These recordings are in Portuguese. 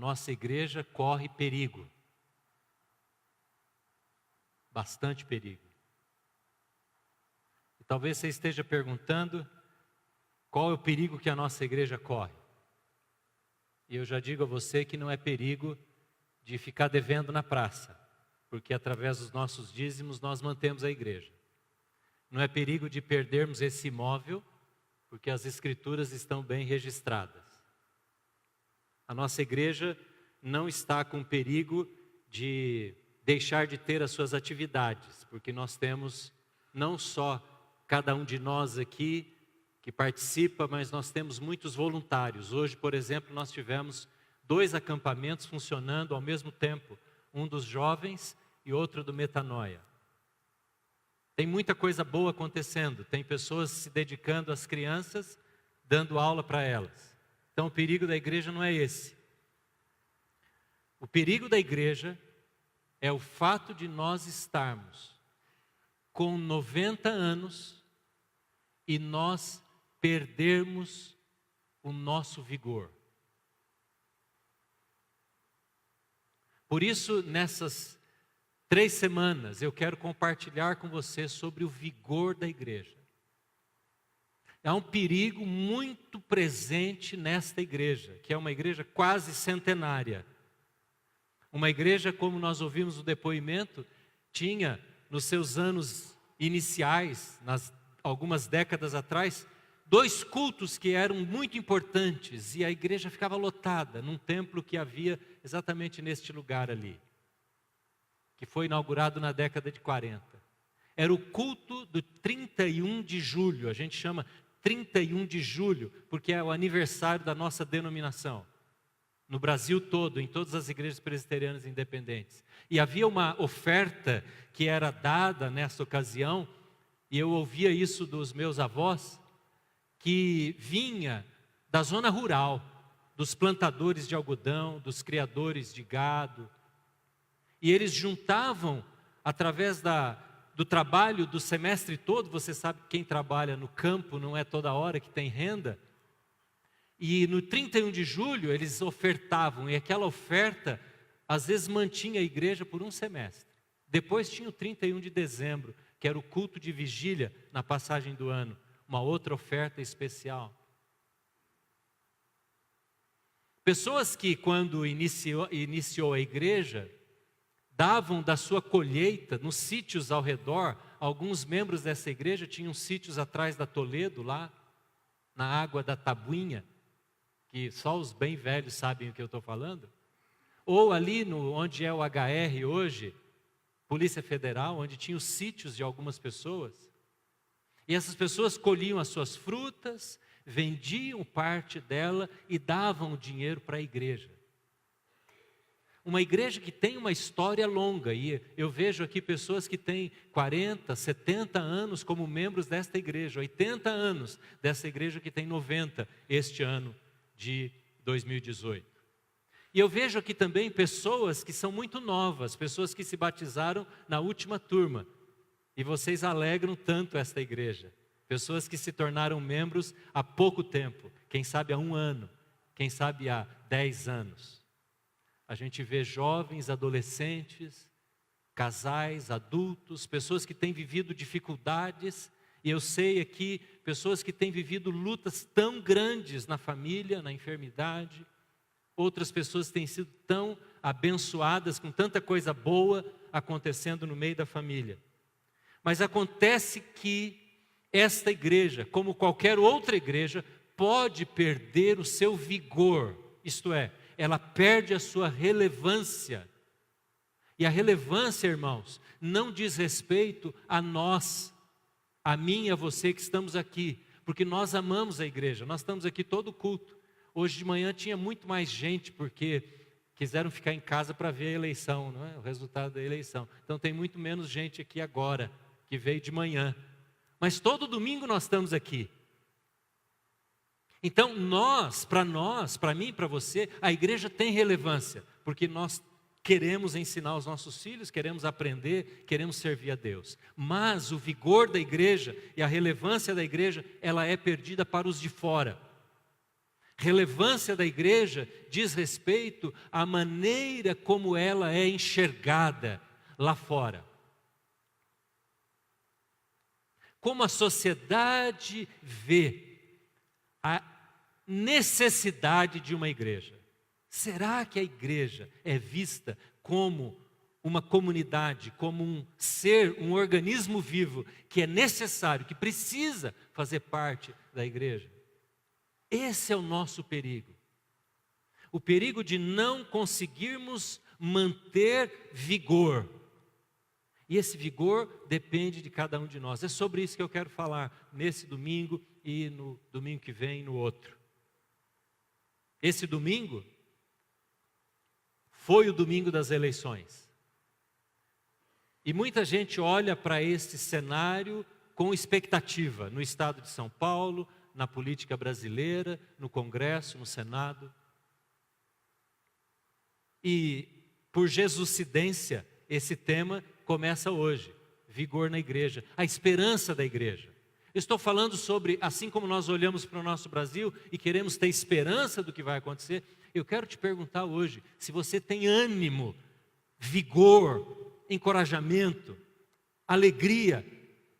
nossa igreja corre perigo. Bastante perigo. E talvez você esteja perguntando qual é o perigo que a nossa igreja corre. E eu já digo a você que não é perigo de ficar devendo na praça, porque através dos nossos dízimos nós mantemos a igreja. Não é perigo de perdermos esse imóvel, porque as escrituras estão bem registradas. A nossa igreja não está com perigo de deixar de ter as suas atividades, porque nós temos não só cada um de nós aqui que participa, mas nós temos muitos voluntários. Hoje, por exemplo, nós tivemos 2 acampamentos funcionando ao mesmo tempo, um dos jovens e outro do Metanoia. Tem muita coisa boa acontecendo, tem pessoas se dedicando às crianças, dando aula para elas. Então o perigo da igreja não é esse. O perigo da igreja é o fato de nós estarmos com 90 anos e nós perdermos o nosso vigor. Por isso, nessas 3 semanas, eu quero compartilhar com você sobre o vigor da igreja. Há um perigo muito presente nesta igreja, que é uma igreja quase centenária. Uma igreja, como nós ouvimos no depoimento, tinha nos seus anos iniciais, algumas décadas atrás, 2 cultos que eram muito importantes, e a igreja ficava lotada num templo que havia exatamente neste lugar ali, que foi inaugurado na década de 40. Era o culto do 31 de julho, a gente chama 31 de julho, porque é o aniversário da nossa denominação. No Brasil todo, em todas as igrejas presbiterianas independentes. E havia uma oferta que era dada nessa ocasião, e eu ouvia isso dos meus avós, que vinha da zona rural, dos plantadores de algodão, dos criadores de gado. E eles juntavam, através do trabalho do semestre todo, você sabe que quem trabalha no campo não é toda hora que tem renda. E no 31 de julho eles ofertavam, e aquela oferta às vezes mantinha a igreja por um semestre. Depois tinha o 31 de dezembro, que era o culto de vigília na passagem do ano, uma outra oferta especial. Pessoas que quando iniciou a igreja, davam da sua colheita nos sítios ao redor. Alguns membros dessa igreja tinham sítios atrás da Toledo, lá na água da Tabuinha, que só os bem velhos sabem o que eu estou falando. Ou ali onde é o HR hoje, Polícia Federal, onde tinha os sítios de algumas pessoas. E essas pessoas colhiam as suas frutas, vendiam parte dela e davam o dinheiro para a igreja. Uma igreja que tem uma história longa, e eu vejo aqui pessoas que têm 40, 70 anos como membros desta igreja, 80 anos dessa igreja que tem 90 este ano de 2018. E eu vejo aqui também pessoas que são muito novas, pessoas que se batizaram na última turma. E vocês alegram tanto esta igreja. Pessoas que se tornaram membros há pouco tempo, quem sabe há 1 ano, quem sabe há 10 anos. A gente vê jovens, adolescentes, casais, adultos, pessoas que têm vivido dificuldades, e eu sei aqui, pessoas que têm vivido lutas tão grandes na família, na enfermidade, outras pessoas têm sido tão abençoadas com tanta coisa boa acontecendo no meio da família. Mas acontece que esta igreja, como qualquer outra igreja, pode perder o seu vigor, isto é, ela perde a sua relevância. E a relevância, irmãos, não diz respeito a nós, a mim e a você que estamos aqui, porque nós amamos a igreja, nós estamos aqui todo culto. Hoje de manhã tinha muito mais gente, porque quiseram ficar em casa para ver a eleição, não é? O resultado da eleição. Então tem muito menos gente aqui agora, que veio de manhã. Mas todo domingo nós estamos aqui. Então nós, para mim e para você, a igreja tem relevância, porque nós queremos ensinar os nossos filhos, queremos aprender, queremos servir a Deus. Mas o vigor da igreja e a relevância da igreja, ela é perdida para os de fora. relevância da igreja diz respeito à maneira como ela é enxergada lá fora. Como a sociedade vê a necessidade de uma igreja. Será que a igreja é vista como uma comunidade, como um ser, um organismo vivo que é necessário, que precisa fazer parte da igreja? Esse é o nosso perigo. O perigo de não conseguirmos manter vigor. E esse vigor depende de cada um de nós. É sobre isso que eu quero falar nesse domingo e no domingo que vem e no outro. Esse domingo foi o domingo das eleições. E muita gente olha para esse cenário com expectativa no estado de São Paulo, na política brasileira, no Congresso, no Senado. E por jesucidência, esse tema começa hoje, vigor na igreja, a esperança da igreja. Estou falando sobre, assim como nós olhamos para o nosso Brasil e queremos ter esperança do que vai acontecer, eu quero te perguntar hoje, se você tem ânimo, vigor, encorajamento, alegria,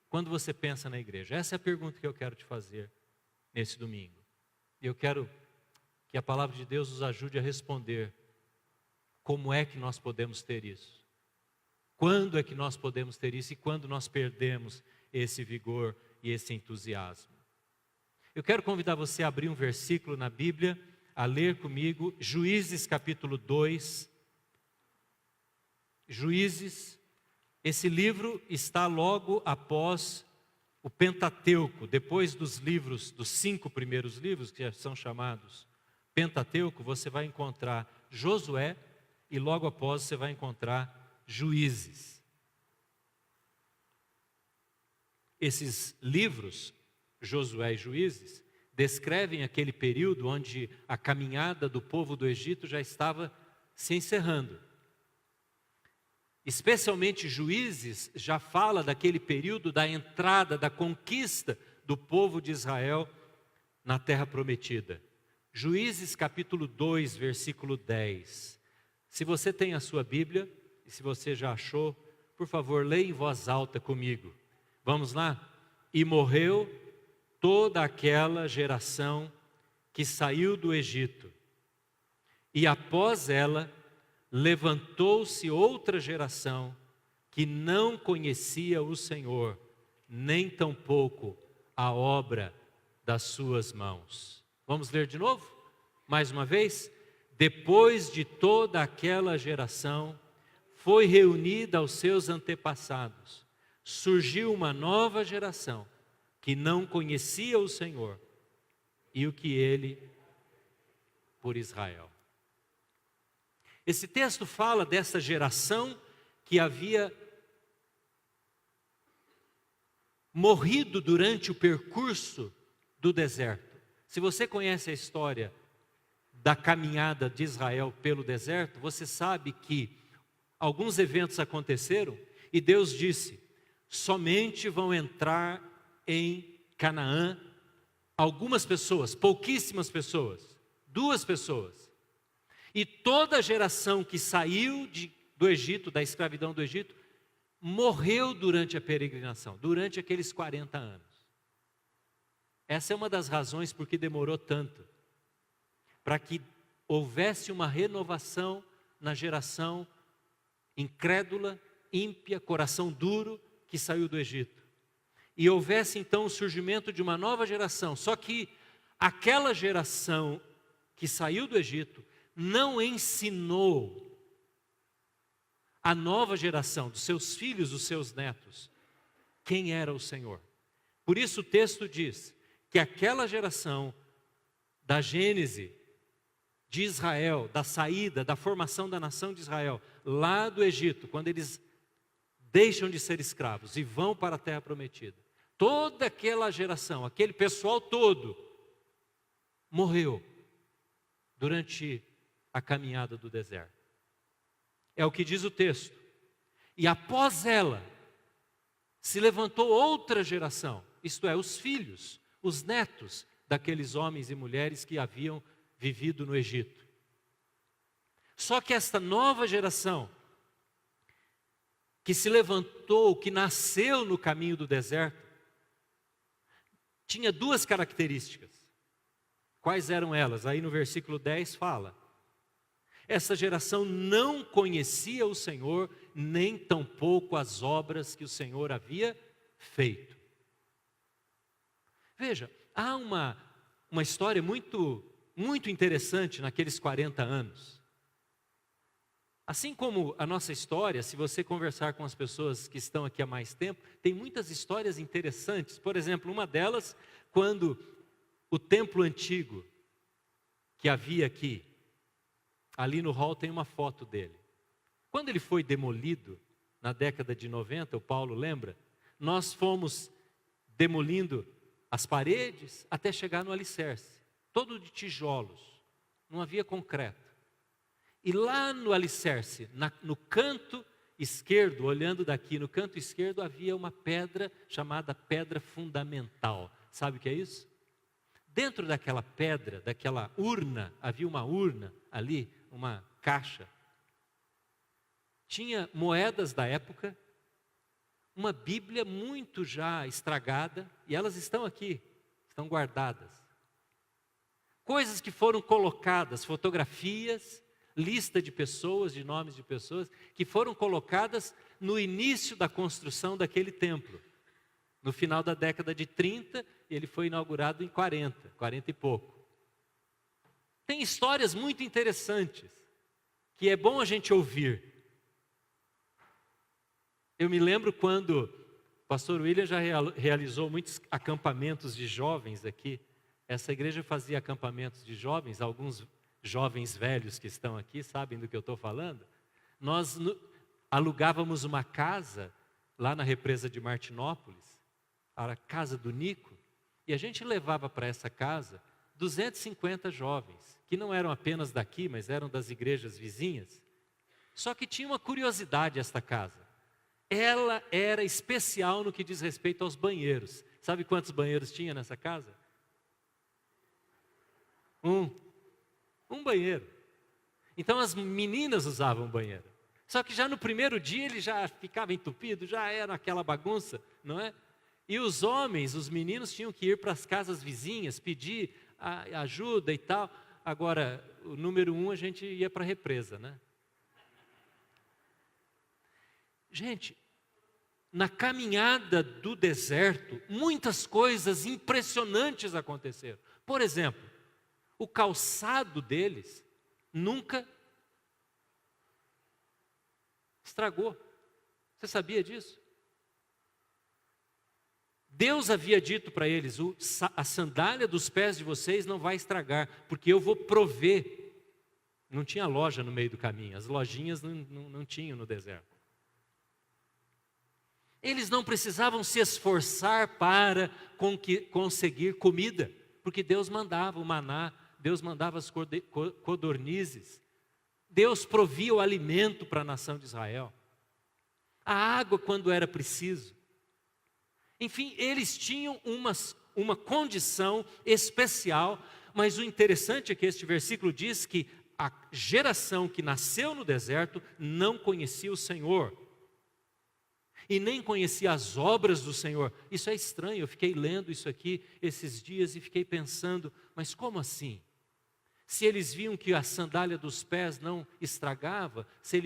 quando você pensa na igreja. Essa é a pergunta que eu quero te fazer nesse domingo. E eu quero que a palavra de Deus nos ajude a responder como é que nós podemos ter isso. Quando é que nós podemos ter isso e quando nós perdemos esse vigor e esse entusiasmo? Eu quero convidar você a abrir um versículo na Bíblia, a ler comigo, Juízes capítulo 2. Juízes, esse livro está logo após o Pentateuco, depois dos livros, dos 5 primeiros livros, que são chamados Pentateuco, você vai encontrar Josué e logo após você vai encontrar Juízes. Esses livros, Josué e Juízes, descrevem aquele período onde a caminhada do povo do Egito já estava se encerrando. Especialmente Juízes já fala daquele período da entrada, da conquista do povo de Israel na terra prometida. Juízes capítulo 2, versículo 10. Se você tem a sua Bíblia, e se você já achou, por favor, leia em voz alta comigo. Vamos lá? E morreu toda aquela geração que saiu do Egito, e após ela levantou-se outra geração que não conhecia o Senhor, nem tampouco a obra das suas mãos. Vamos ler de novo? Mais uma vez? Depois de toda aquela geração, foi reunida aos seus antepassados, surgiu uma nova geração que não conhecia o Senhor e o que Ele por Israel. Esse texto fala dessa geração que havia morrido durante o percurso do deserto. Se você conhece a história da caminhada de Israel pelo deserto, você sabe que alguns eventos aconteceram e Deus disse: somente vão entrar em Canaã algumas pessoas, pouquíssimas pessoas, 2 pessoas. E toda a geração que saiu do Egito, da escravidão do Egito, morreu durante a peregrinação, durante aqueles 40 anos. Essa é uma das razões por que demorou tanto, para que houvesse uma renovação na geração incrédula, ímpia, coração duro, que saiu do Egito. E houvesse então o surgimento de uma nova geração. Só que aquela geração que saiu do Egito não ensinou a nova geração, dos seus filhos, dos seus netos, quem era o Senhor. Por isso o texto diz que aquela geração da Gênese de Israel, da saída, da formação da nação de Israel, lá do Egito, quando eles deixam de ser escravos e vão para a terra prometida, toda aquela geração, aquele pessoal todo, morreu durante a caminhada do deserto. É o que diz o texto. E após ela, se levantou outra geração, isto é, os filhos, os netos daqueles homens e mulheres que haviam vivido no Egito. Só que esta nova geração, que se levantou, que nasceu no caminho do deserto, tinha duas características. Quais eram elas? Aí no versículo 10 fala: essa geração não conhecia o Senhor, nem tampouco as obras que o Senhor havia feito. Veja, há uma história muito interessante naqueles 40 anos. Assim como a nossa história, se você conversar com as pessoas que estão aqui há mais tempo, tem muitas histórias interessantes. Por exemplo, uma delas, quando o templo antigo que havia aqui, ali no hall tem uma foto dele. Quando ele foi demolido, na década de 90, o Paulo lembra, nós fomos demolindo as paredes até chegar no alicerce, todo de tijolos, não havia concreto. E lá no alicerce, no canto esquerdo, olhando daqui, no canto esquerdo havia uma pedra chamada pedra fundamental. Sabe o que é isso? Dentro daquela pedra, daquela urna, havia uma urna ali, uma caixa. Tinha moedas da época, uma Bíblia muito já estragada, e elas estão aqui, estão guardadas. Coisas que foram colocadas, fotografias, lista de pessoas, de nomes de pessoas, que foram colocadas no início da construção daquele templo. No final da década de 30, ele foi inaugurado em 40 e pouco. Tem histórias muito interessantes, que é bom a gente ouvir. Eu me lembro quando o pastor William já realizou muitos acampamentos de jovens aqui. Essa igreja fazia acampamentos de jovens, alguns jovens velhos que estão aqui sabem do que eu estou falando. Nós alugávamos uma casa lá na represa de Martinópolis, a casa do Nico, e a gente levava para essa casa 250 jovens, que não eram apenas daqui, mas eram das igrejas vizinhas. Só que tinha uma curiosidade esta casa. Ela era especial no que diz respeito aos banheiros. Sabe quantos banheiros tinha nessa casa? Um banheiro. Então as meninas usavam banheiro. Só que já no primeiro dia ele já ficava entupido, já era aquela bagunça, não é? E os homens, os meninos tinham que ir para as casas vizinhas, pedir ajuda e tal. Agora, o número 1 a gente ia para a represa, né? Gente, na caminhada do deserto, muitas coisas impressionantes aconteceram. Por exemplo, o calçado deles nunca estragou. Você sabia disso? Deus havia dito para eles: a sandália dos pés de vocês não vai estragar, porque eu vou prover. Não tinha loja no meio do caminho, as lojinhas não tinham no deserto. Eles não precisavam se esforçar para conseguir comida, porque Deus mandava o maná, Deus mandava as codornizes, Deus provia o alimento para a nação de Israel, a água quando era preciso. Enfim, eles tinham uma condição especial, mas o interessante é que este versículo diz que a geração que nasceu no deserto não conhecia o Senhor, e nem conhecia as obras do Senhor. Isso é estranho, eu fiquei lendo isso aqui esses dias e fiquei pensando, mas como assim? Se eles viam que a sandália dos pés não estragava, se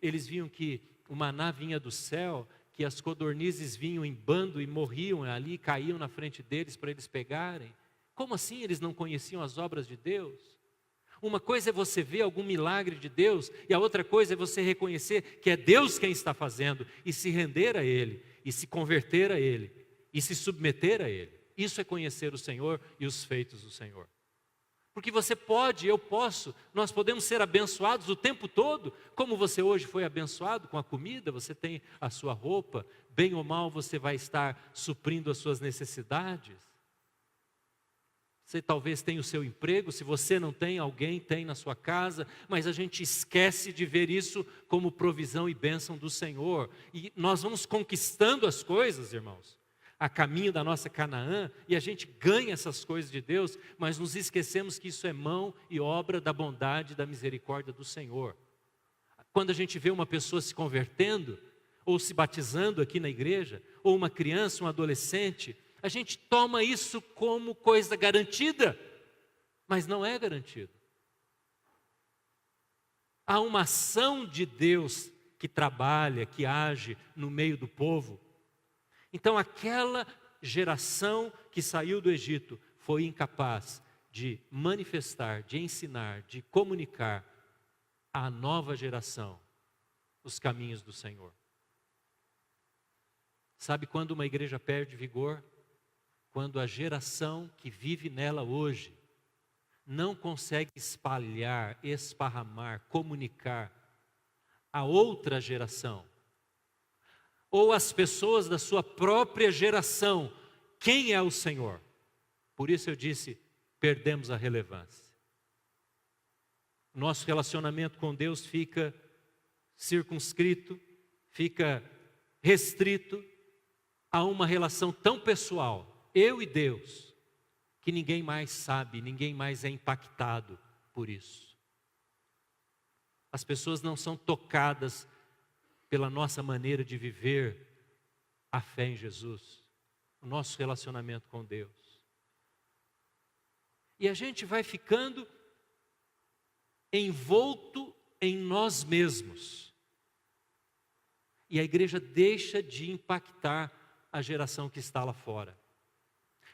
eles viam que o maná vinha do céu, que as codornizes vinham em bando e morriam ali, caíam na frente deles para eles pegarem, como assim eles não conheciam as obras de Deus? Uma coisa é você ver algum milagre de Deus, e a outra coisa é você reconhecer que é Deus quem está fazendo, e se render a Ele, e se converter a Ele, e se submeter a Ele. Isso é conhecer o Senhor e os feitos do Senhor. Porque você pode, eu posso, nós podemos ser abençoados o tempo todo, como você hoje foi abençoado com a comida, você tem a sua roupa, bem ou mal você vai estar suprindo as suas necessidades. Você talvez tenha o seu emprego, se você não tem, alguém tem na sua casa, mas a gente esquece de ver isso como provisão e bênção do Senhor. E nós vamos conquistando as coisas, irmãos. a caminho da nossa Canaã, e a gente ganha essas coisas de Deus, mas nos esquecemos que isso é mão e obra da bondade e da misericórdia do Senhor. Quando a gente vê uma pessoa se convertendo, ou se batizando aqui na igreja, ou uma criança, um adolescente, a gente toma isso como coisa garantida, mas não é garantido. Há uma ação de Deus que trabalha, que age no meio do povo. Então aquela geração que saiu do Egito foi incapaz de manifestar, de ensinar, de comunicar à nova geração os caminhos do Senhor. Sabe quando uma igreja perde vigor? Quando a geração que vive nela hoje não consegue espalhar, esparramar, comunicar a outra geração, ou as pessoas da sua própria geração, quem é o Senhor. Por isso eu disse, perdemos a relevância. Nosso relacionamento com Deus fica circunscrito, fica restrito a uma relação tão pessoal, eu e Deus, que ninguém mais sabe, ninguém mais é impactado por isso. As pessoas não são tocadas pela nossa maneira de viver a fé em Jesus, o nosso relacionamento com Deus. E a gente vai ficando envolto em nós mesmos. E a igreja deixa de impactar a geração que está lá fora.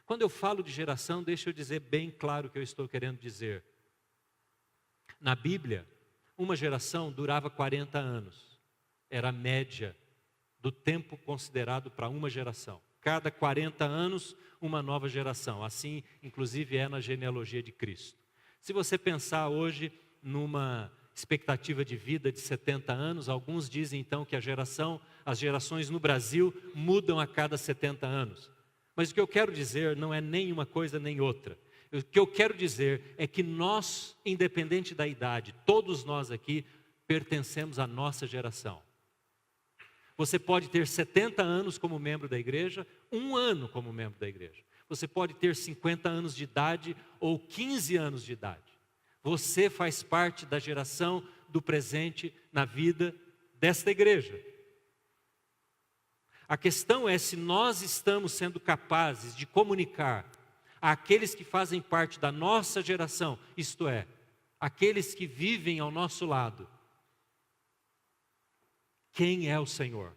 Quando eu falo de geração, deixa eu dizer bem claro o que eu estou querendo dizer. Na Bíblia, uma geração durava 40 anos. Era a média do tempo considerado para uma geração. Cada 40 anos, uma nova geração. Assim, inclusive, é na genealogia de Cristo. Se você pensar hoje numa expectativa de vida de 70 anos, alguns dizem então que as gerações no Brasil mudam a cada 70 anos. Mas o que eu quero dizer não é nem uma coisa nem outra. O que eu quero dizer é que nós, independente da idade, todos nós aqui pertencemos à nossa geração. Você pode ter 70 anos como membro da igreja, 1 ano como membro da igreja. Você pode ter 50 anos de idade ou 15 anos de idade. Você faz parte da geração do presente na vida desta igreja. A questão é se nós estamos sendo capazes de comunicar àqueles que fazem parte da nossa geração, isto é, aqueles que vivem ao nosso lado, quem é o Senhor?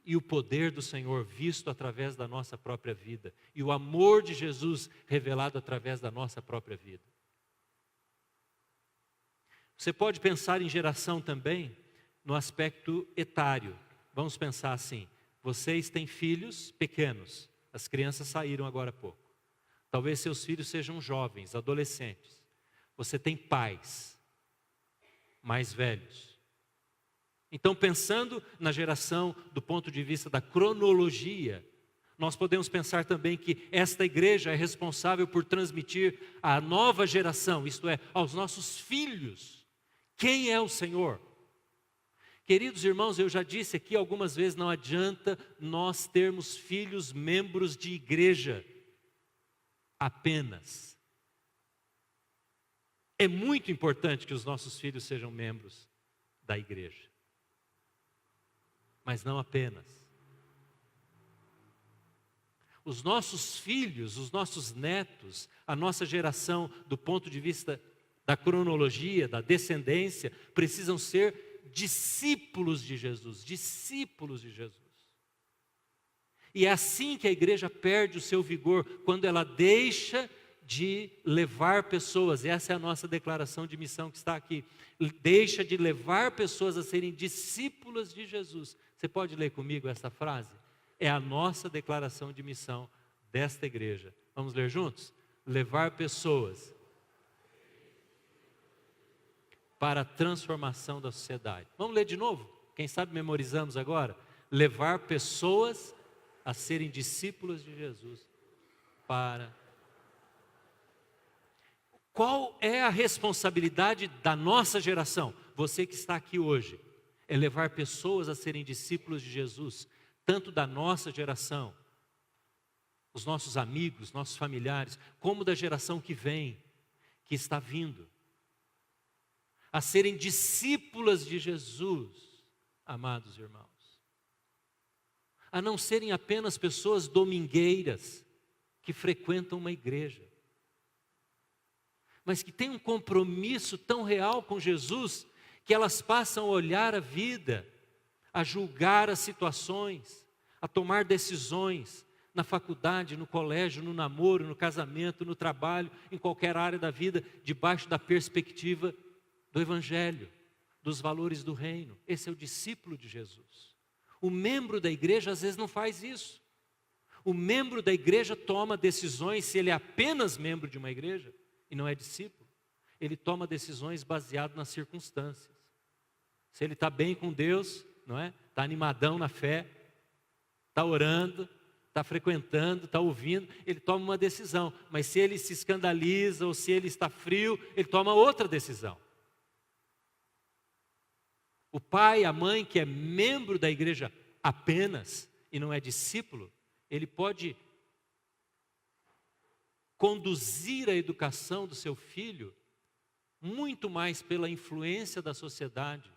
E o poder do Senhor visto através da nossa própria vida. E o amor de Jesus revelado através da nossa própria vida. Você pode pensar em geração também no aspecto etário. Vamos pensar assim, vocês têm filhos pequenos, as crianças saíram agora há pouco. Talvez seus filhos sejam jovens, adolescentes. Você tem pais mais velhos. Então, pensando na geração do ponto de vista da cronologia, nós podemos pensar também que esta igreja é responsável por transmitir à nova geração, isto é, aos nossos filhos, quem é o Senhor. Queridos irmãos, eu já disse aqui algumas vezes, não adianta nós termos filhos membros de igreja apenas. É muito importante que os nossos filhos sejam membros da igreja. Mas não apenas. Os nossos filhos, os nossos netos, a nossa geração, do ponto de vista da cronologia, da descendência, precisam ser discípulos de Jesus, discípulos de Jesus. E é assim que a igreja perde o seu vigor, quando ela deixa de levar pessoas, essa é a nossa declaração de missão que está aqui, deixa de levar pessoas a serem discípulas de Jesus. Você pode ler comigo essa frase? É a nossa declaração de missão desta igreja. Vamos ler juntos? Levar pessoas para a transformação da sociedade. Vamos ler de novo? Quem sabe memorizamos agora? Levar pessoas a serem discípulos de Jesus para... Qual é a responsabilidade da nossa geração? Você que está aqui hoje, é levar pessoas a serem discípulos de Jesus, tanto da nossa geração, os nossos amigos, nossos familiares, como da geração que vem, que está vindo, a serem discípulas de Jesus, amados irmãos. A não serem apenas pessoas domingueiras que frequentam uma igreja, mas que têm um compromisso tão real com Jesus que elas passam a olhar a vida, a julgar as situações, a tomar decisões na faculdade, no colégio, no namoro, no casamento, no trabalho, em qualquer área da vida, debaixo da perspectiva do Evangelho, dos valores do reino. Esse é o discípulo de Jesus. O membro da igreja às vezes não faz isso. O membro da igreja toma decisões, se ele é apenas membro de uma igreja e não é discípulo, ele toma decisões baseado nas circunstâncias. Se ele está bem com Deus, não é? Está animadão na fé, está orando, está frequentando, está ouvindo, ele toma uma decisão. Mas se ele se escandaliza ou se ele está frio, ele toma outra decisão. O pai, a mãe que é membro da igreja apenas e não é discípulo, ele pode conduzir a educação do seu filho muito mais pela influência da sociedade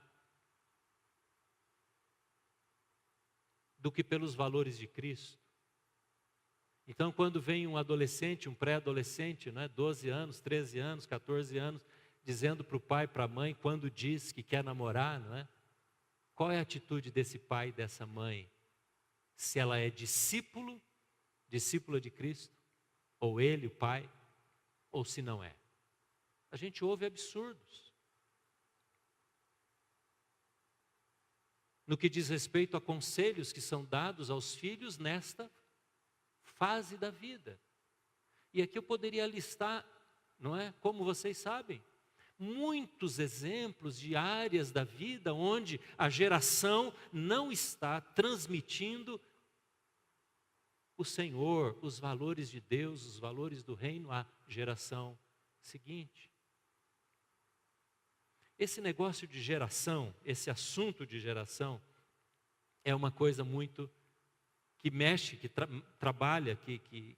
do que pelos valores de Cristo. Então, quando vem um adolescente, um pré-adolescente, 12 anos, 13 anos, 14 anos, dizendo para o pai, para a mãe, quando diz que quer namorar, não é? Qual é a atitude desse pai e dessa mãe? Se ela é discípula de Cristo, ou ele, o pai, ou se não é. A gente ouve absurdos. No que diz respeito a conselhos que são dados aos filhos nesta fase da vida. E aqui eu poderia listar, não é? Como vocês sabem, muitos exemplos de áreas da vida onde a geração não está transmitindo o Senhor, os valores de Deus, os valores do reino à geração seguinte. Esse negócio de geração, esse assunto de geração, é uma coisa muito que mexe, que trabalha, que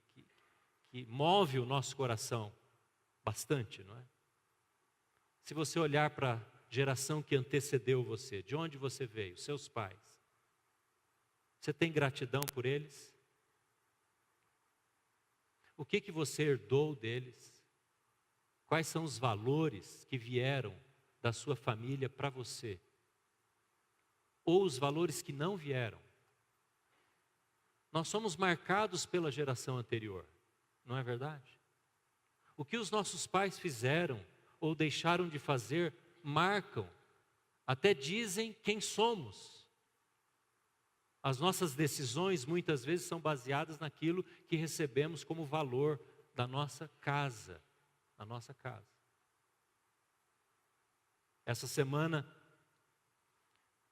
move o nosso coração bastante, não é? Se você olhar para a geração que antecedeu você, de onde você veio, seus pais, você tem gratidão por eles? O que você herdou deles? Quais são os valores que vieram da sua família para você? Ou os valores que não vieram? Nós somos marcados pela geração anterior, não é verdade? O que os nossos pais fizeram ou deixaram de fazer, marcam, até dizem quem somos. As nossas decisões muitas vezes são baseadas naquilo que recebemos como valor da nossa casa, na nossa casa. Essa semana,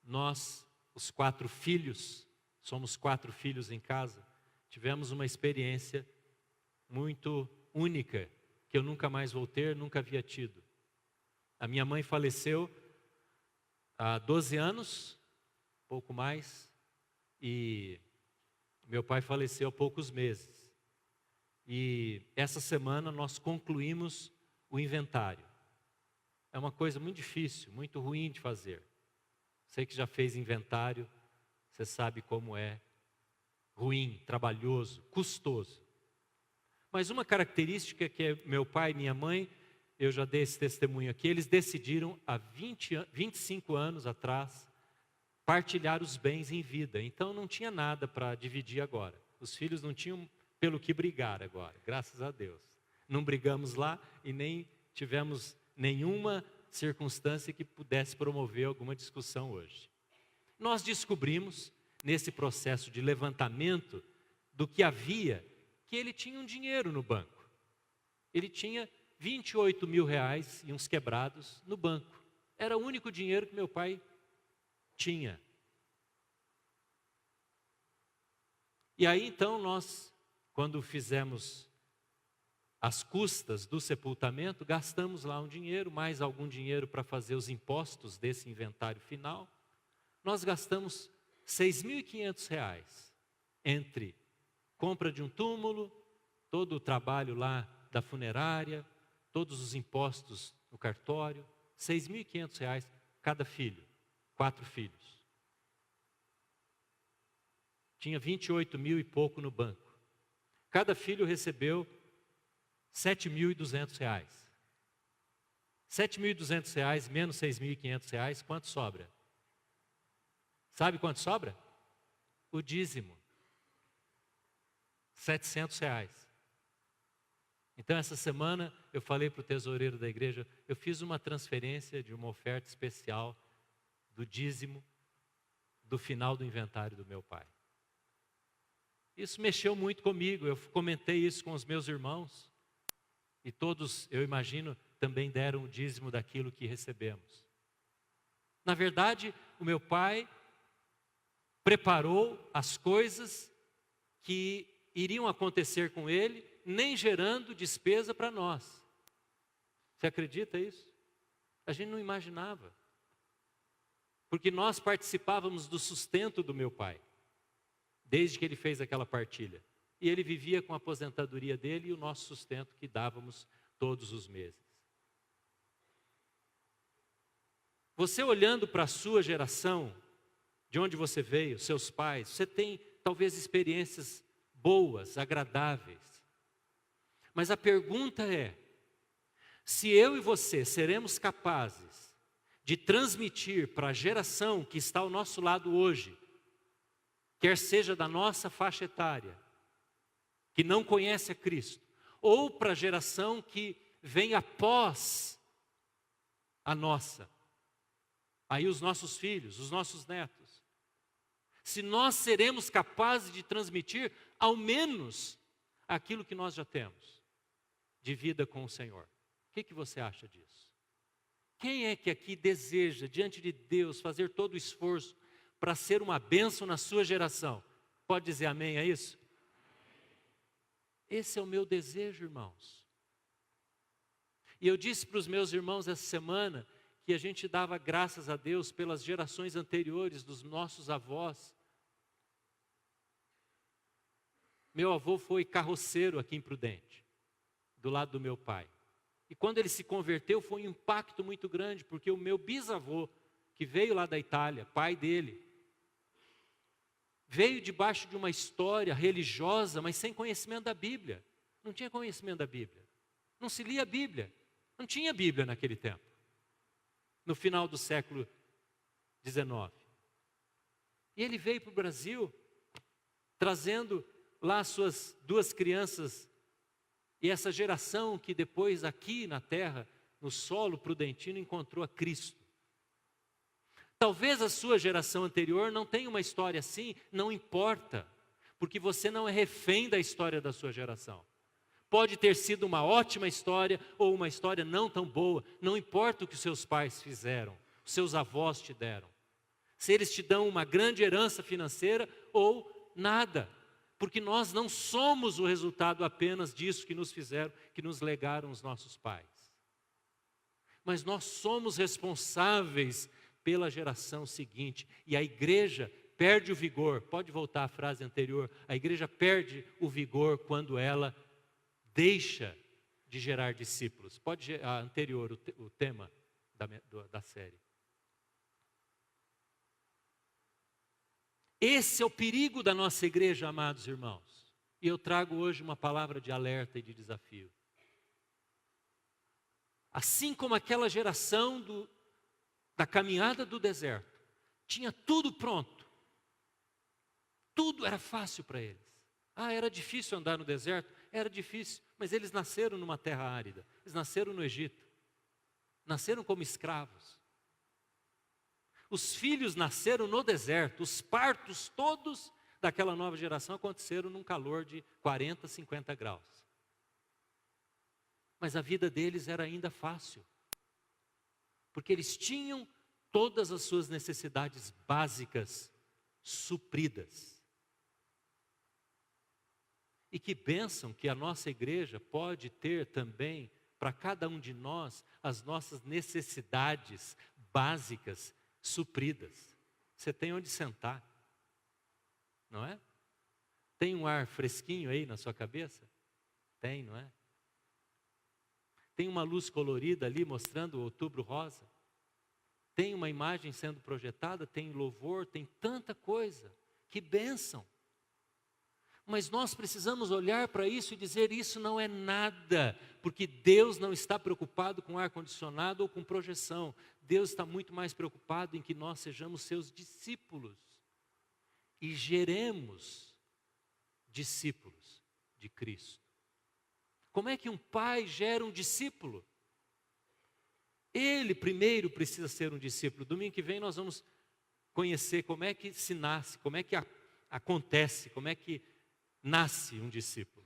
nós, os 4 filhos, somos 4 filhos em casa, tivemos uma experiência muito única, que eu nunca mais vou ter, nunca havia tido. A minha mãe faleceu há 12 anos, pouco mais, e meu pai faleceu há poucos meses. E essa semana nós concluímos o inventário. É uma coisa muito difícil, muito ruim de fazer. Você que já fez inventário, você sabe como é ruim, trabalhoso, custoso. Mas uma característica que é meu pai e minha mãe, eu já dei esse testemunho aqui, eles decidiram há 25 anos atrás partilhar os bens em vida. Então não tinha nada para dividir agora. Os filhos não tinham pelo que brigar agora, graças a Deus. Não brigamos lá e nem tivemos nenhuma circunstância que pudesse promover alguma discussão hoje. Nós descobrimos, nesse processo de levantamento do que havia, que ele tinha um dinheiro no banco. Ele tinha 28 mil reais e uns quebrados no banco. Era o único dinheiro que meu pai tinha. E aí então nós, quando fizemos as custas do sepultamento, gastamos lá um dinheiro, mais algum dinheiro para fazer os impostos desse inventário final. Nós gastamos R$ 6.500 entre compra de um túmulo, todo o trabalho lá da funerária, todos os impostos no cartório, R$ 6.500 cada filho, 4 filhos. Tinha 28 mil e pouco no banco. Cada filho recebeu R$ 7.200. R$ 7.200 menos R$ 6.500, quanto sobra? Sabe quanto sobra? O dízimo. R$ 700. Então, essa semana, eu falei para o tesoureiro da igreja, eu fiz uma transferência de uma oferta especial do dízimo do final do inventário do meu pai. Isso mexeu muito comigo, eu comentei isso com os meus irmãos. E todos, eu imagino, também deram o dízimo daquilo que recebemos. Na verdade, o meu pai preparou as coisas que iriam acontecer com ele, nem gerando despesa para nós. Você acredita isso? A gente não imaginava. Porque nós participávamos do sustento do meu pai, desde que ele fez aquela partilha. E ele vivia com a aposentadoria dele e o nosso sustento que dávamos todos os meses. Você olhando para a sua geração, de onde você veio, seus pais, você tem talvez experiências boas, agradáveis. Mas a pergunta é, se eu e você seremos capazes de transmitir para a geração que está ao nosso lado hoje, quer seja da nossa faixa etária, que não conhece a Cristo, ou para a geração que vem após a nossa, aí os nossos filhos, os nossos netos, se nós seremos capazes de transmitir ao menos aquilo que nós já temos de vida com o Senhor. O que você acha disso? Quem é que aqui deseja, diante de Deus, fazer todo o esforço para ser uma bênção na sua geração? Pode dizer amém a isso? Esse é o meu desejo, irmãos. E eu disse para os meus irmãos essa semana que a gente dava graças a Deus pelas gerações anteriores dos nossos avós. Meu avô foi carroceiro aqui em Prudente, do lado do meu pai. E quando ele se converteu foi um impacto muito grande, porque o meu bisavô, que veio lá da Itália, pai dele, veio debaixo de uma história religiosa, mas sem conhecimento da Bíblia. Não tinha conhecimento da Bíblia. Não se lia a Bíblia. Não tinha Bíblia naquele tempo. No final do século XIX. E ele veio para o Brasil, trazendo lá suas 2 crianças, e essa geração que depois aqui na terra, no solo prudentino, encontrou a Cristo. Talvez a sua geração anterior não tenha uma história assim, não importa, porque você não é refém da história da sua geração. Pode ter sido uma ótima história ou uma história não tão boa, não importa o que os seus pais fizeram, os seus avós te deram. Se eles te dão uma grande herança financeira ou nada, porque nós não somos o resultado apenas disso que nos fizeram, que nos legaram os nossos pais. Mas nós somos responsáveis pela geração seguinte, e a igreja perde o vigor. Pode voltar à frase anterior. A igreja perde o vigor quando ela deixa de gerar discípulos. Pode a anterior, o tema da série. Esse é o perigo da nossa igreja, amados irmãos. E eu trago hoje uma palavra de alerta e de desafio. Assim como aquela geração da caminhada do deserto, tinha tudo pronto. Tudo era fácil para eles. Era difícil andar no deserto? Era difícil, mas eles nasceram numa terra árida. Eles nasceram no Egito. Nasceram como escravos. Os filhos nasceram no deserto. Os partos todos daquela nova geração aconteceram num calor de 40, 50 graus. Mas a vida deles era ainda fácil. Porque eles tinham todas as suas necessidades básicas supridas. E que bênção que a nossa igreja pode ter também, para cada um de nós, as nossas necessidades básicas supridas. Você tem onde sentar, não é? Tem um ar fresquinho aí na sua cabeça? Tem, não é? Tem uma luz colorida ali mostrando o Outubro Rosa? Tem uma imagem sendo projetada, tem louvor, tem tanta coisa. Que bênção! Mas nós precisamos olhar para isso e dizer, isso não é nada, porque Deus não está preocupado com ar-condicionado ou com projeção. Deus está muito mais preocupado em que nós sejamos seus discípulos e geremos discípulos de Cristo. Como é que um pai gera um discípulo? Ele primeiro precisa ser um discípulo. Domingo que vem nós vamos conhecer como é que se nasce, como é que acontece, como é que nasce um discípulo.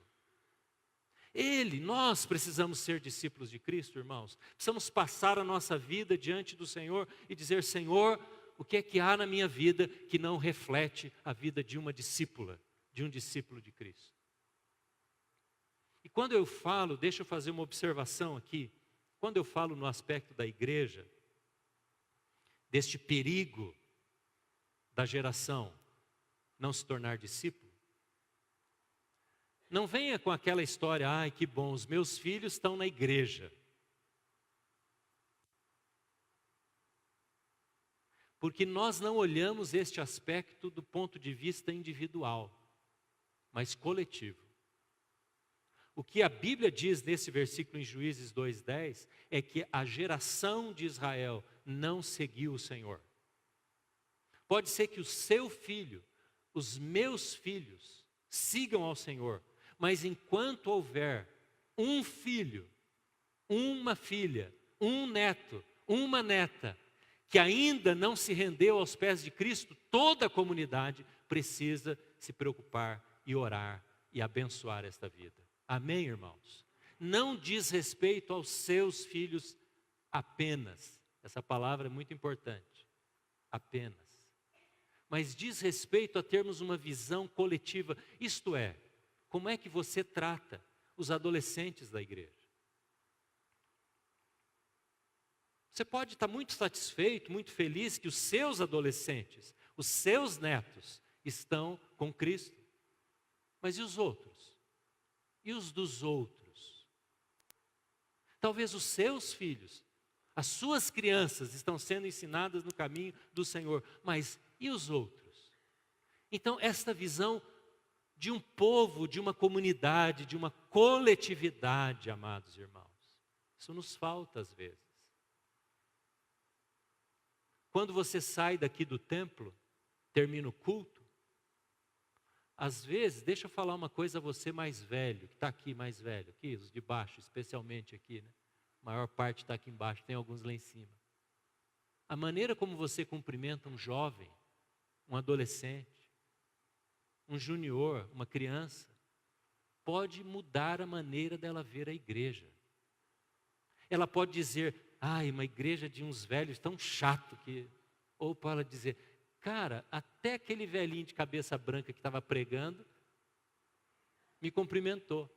Nós precisamos ser discípulos de Cristo, irmãos. Precisamos passar a nossa vida diante do Senhor e dizer, Senhor, o que é que há na minha vida que não reflete a vida de uma discípula, de um discípulo de Cristo? E quando eu falo, deixa eu fazer uma observação aqui. Quando eu falo no aspecto da igreja, deste perigo da geração não se tornar discípulo, não venha com aquela história, ai que bom, os meus filhos estão na igreja. Porque nós não olhamos este aspecto do ponto de vista individual, mas coletivo. O que a Bíblia diz nesse versículo em Juízes 2:10 é que a geração de Israel não seguiu o Senhor. Pode ser que o seu filho, os meus filhos, sigam ao Senhor, mas enquanto houver um filho, uma filha, um neto, uma neta, que ainda não se rendeu aos pés de Cristo, toda a comunidade precisa se preocupar e orar e abençoar esta vida. Amém, irmãos? Não diz respeito aos seus filhos apenas. Essa palavra é muito importante. Apenas. Mas diz respeito a termos uma visão coletiva. Isto é, como é que você trata os adolescentes da igreja? Você pode estar muito satisfeito, muito feliz que os seus adolescentes, os seus netos estão com Cristo. Mas e os outros? E os dos outros? Talvez os seus filhos, as suas crianças estão sendo ensinadas no caminho do Senhor, mas e os outros? Então, esta visão de um povo, de uma comunidade, de uma coletividade, amados irmãos, isso nos falta às vezes. Quando você sai daqui do templo, termina o culto, às vezes, deixa eu falar uma coisa a você mais velho, que está aqui mais velho, aqui, os de baixo, especialmente aqui, né? A maior parte está aqui embaixo, tem alguns lá em cima. A maneira como você cumprimenta um jovem, um adolescente, um junior, uma criança, pode mudar a maneira dela ver a igreja. Ela pode dizer, ai, uma igreja de uns velhos tão chato que... Ou para dizer, cara, até aquele velhinho de cabeça branca que estava pregando, me cumprimentou.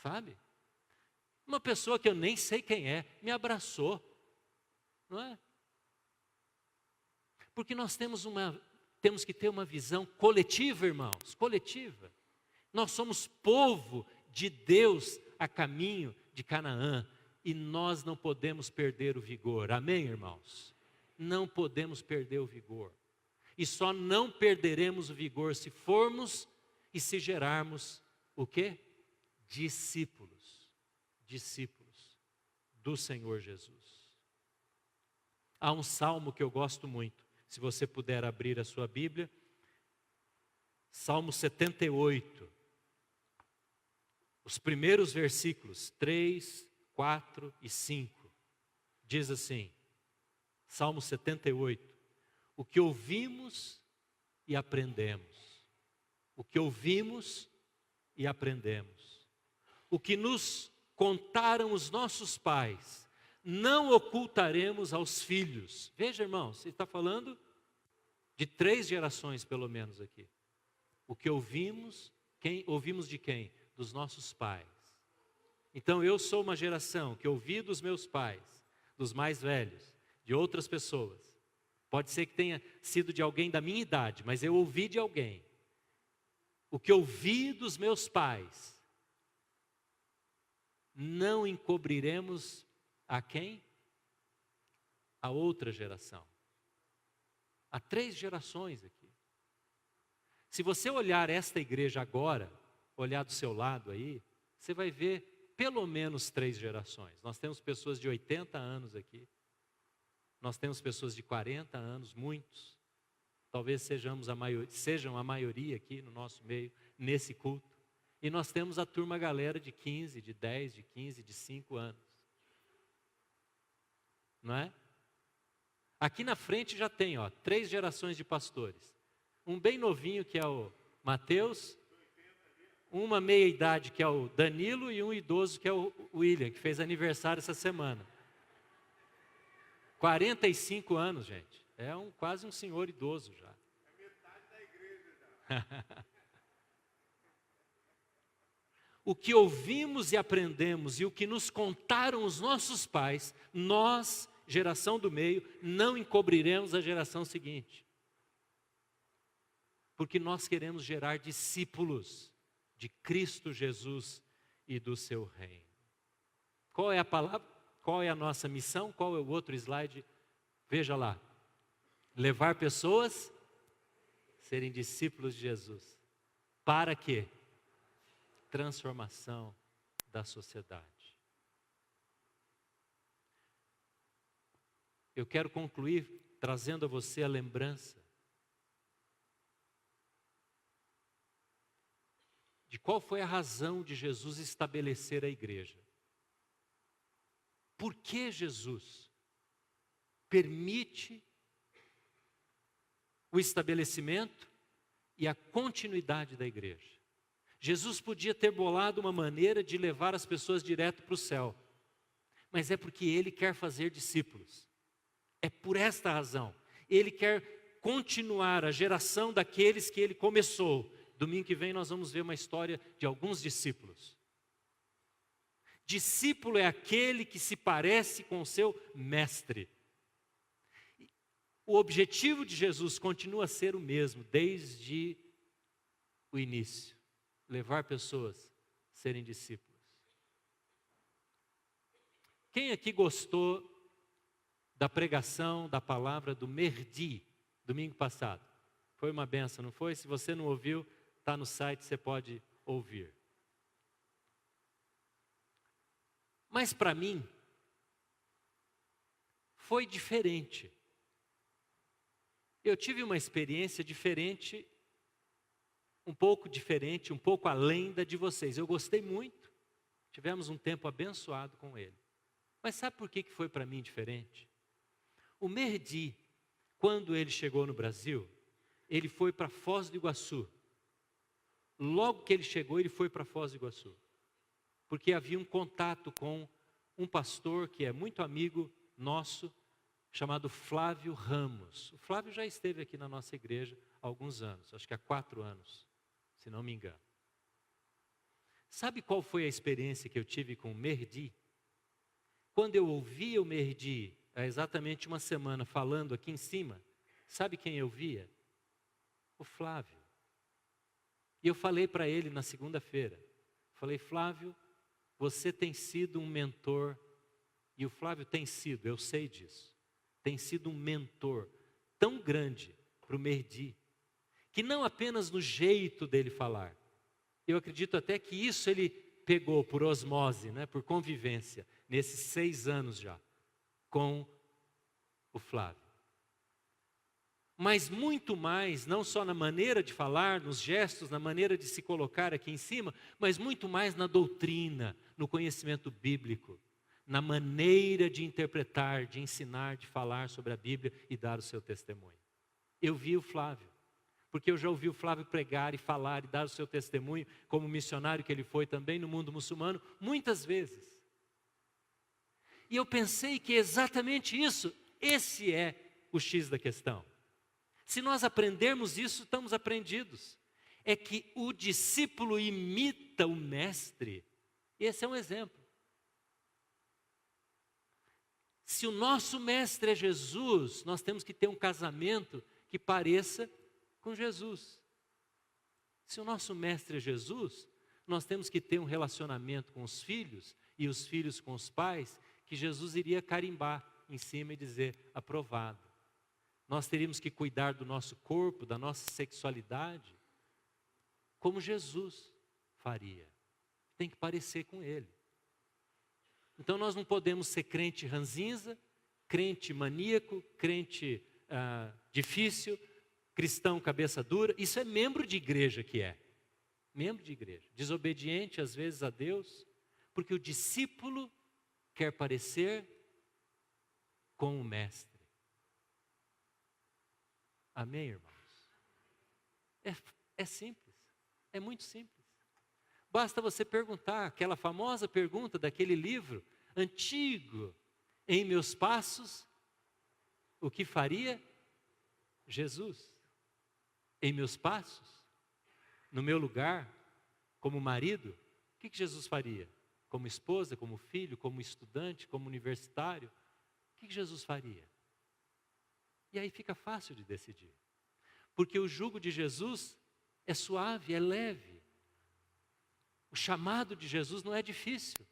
Sabe? Uma pessoa que eu nem sei quem é, me abraçou. Não é? Porque nós temos que ter uma visão coletiva, irmãos, coletiva. Nós somos povo de Deus a caminho de Canaã e nós não podemos perder o vigor. Amém, irmãos? Não podemos perder o vigor. E só não perderemos o vigor se formos e se gerarmos o quê? Discípulos. Discípulos do Senhor Jesus. Há um salmo que eu gosto muito. Se você puder abrir a sua Bíblia, Salmo 78, os primeiros versículos, 3, 4 e 5, diz assim, Salmo 78, o que ouvimos e aprendemos, o que ouvimos e aprendemos, o que nos contaram os nossos pais, não ocultaremos aos filhos. Veja, irmãos, ele está falando de 3 gerações pelo menos aqui. O que ouvimos, ouvimos de quem? Dos nossos pais. Então eu sou uma geração que ouvi dos meus pais, dos mais velhos, de outras pessoas. Pode ser que tenha sido de alguém da minha idade, mas eu ouvi de alguém. O que ouvi dos meus pais, não encobriremos a quem? A outra geração. Há 3 gerações aqui. Se você olhar esta igreja agora, olhar do seu lado aí, você vai ver pelo menos 3 gerações. Nós temos pessoas de 80 anos aqui. Nós temos pessoas de 40 anos, muitos. Talvez sejam a maioria aqui no nosso meio, nesse culto. E nós temos a turma galera de 15, de 10, de 15, de 5 anos. Não é? Aqui na frente já tem 3 gerações de pastores. Um bem novinho que é o Mateus, uma meia idade que é o Danilo e um idoso que é o William, que fez aniversário essa semana. 45 anos, gente. É quase um senhor idoso já. É metade da igreja já. O que ouvimos e aprendemos e o que nos contaram os nossos pais, nós, geração do meio, não encobriremos a geração seguinte. Porque nós queremos gerar discípulos de Cristo Jesus e do seu reino. Qual é a palavra? Qual é a nossa missão? Qual é o outro slide? Veja lá. Levar pessoas a serem discípulos de Jesus. Para quê? Transformação da sociedade. Eu quero concluir trazendo a você a lembrança de qual foi a razão de Jesus estabelecer a igreja. Por que Jesus permite o estabelecimento e a continuidade da igreja? Jesus podia ter bolado uma maneira de levar as pessoas direto para o céu, mas é porque Ele quer fazer discípulos. É por esta razão. Ele quer continuar a geração daqueles que Ele começou. Domingo que vem nós vamos ver uma história de alguns discípulos. Discípulo é aquele que se parece com o seu mestre. O objetivo de Jesus continua a ser o mesmo desde o início. Levar pessoas a serem discípulos. Quem aqui gostou da pregação, da palavra do Merdi, domingo passado? Foi uma benção, não foi? Se você não ouviu, está no site, você pode ouvir. Mas para mim, foi diferente. Eu tive uma experiência diferente, um pouco além da de vocês. Eu gostei muito, tivemos um tempo abençoado com ele. Mas sabe por que foi para mim diferente? O Merdi, quando ele chegou no Brasil, ele foi para Foz do Iguaçu. Logo que ele chegou, ele foi para Foz do Iguaçu. Porque havia um contato com um pastor que é muito amigo nosso, chamado Flávio Ramos. O Flávio já esteve aqui na nossa igreja há alguns anos, acho que há 4 anos, se não me engano. Sabe qual foi a experiência que eu tive com o Merdi? Quando eu ouvi o Merdi, há exatamente uma semana, falando aqui em cima, sabe quem eu via? O Flávio. E eu falei para ele na segunda-feira, falei, Flávio, você tem sido um mentor, e o Flávio tem sido, eu sei disso, tem sido um mentor tão grande para o Merdi, que não apenas no jeito dele falar, eu acredito até que isso ele pegou por osmose, né, por convivência, nesses 6 anos já, com o Flávio. Mas muito mais, não só na maneira de falar, nos gestos, na maneira de se colocar aqui em cima, mas muito mais na doutrina, no conhecimento bíblico, na maneira de interpretar, de ensinar, de falar sobre a Bíblia e dar o seu testemunho. Eu vi o Flávio, porque eu já ouvi o Flávio pregar e falar e dar o seu testemunho, como missionário que ele foi também no mundo muçulmano, muitas vezes. E eu pensei que exatamente isso, esse é o X da questão. Se nós aprendermos isso, estamos aprendidos. É que o discípulo imita o mestre. Esse é um exemplo. Se o nosso mestre é Jesus, nós temos que ter um casamento que pareça com Jesus. Se o nosso mestre é Jesus, nós temos que ter um relacionamento com os filhos e os filhos com os pais, que Jesus iria carimbar em cima e dizer, aprovado. Nós teríamos que cuidar do nosso corpo, da nossa sexualidade, como Jesus faria. Tem que parecer com Ele. Então nós não podemos ser crente ranzinza, crente maníaco, crente difícil, cristão cabeça dura. Isso é membro de igreja que é. Membro de igreja. Desobediente às vezes a Deus, porque o discípulo quer parecer com o mestre. Amém, irmãos? É simples, é muito simples. Basta você perguntar aquela famosa pergunta daquele livro antigo, em meus passos, o que faria Jesus? Em meus passos, no meu lugar, como marido, o que Jesus faria? Como esposa, como filho, como estudante, como universitário, o que Jesus faria? E aí fica fácil de decidir. Porque o jugo de Jesus é suave, é leve. O chamado de Jesus não é difícil.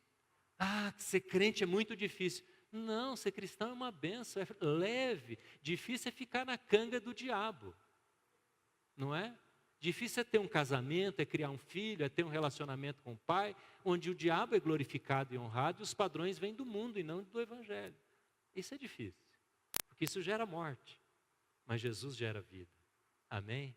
Ser crente é muito difícil. Não, ser cristão é uma benção, é leve. Difícil é ficar na canga do diabo. Não é? Difícil é ter um casamento, é criar um filho, é ter um relacionamento com o pai, onde o diabo é glorificado e honrado e os padrões vêm do mundo e não do evangelho. Isso é difícil, porque isso gera morte, mas Jesus gera vida. Amém?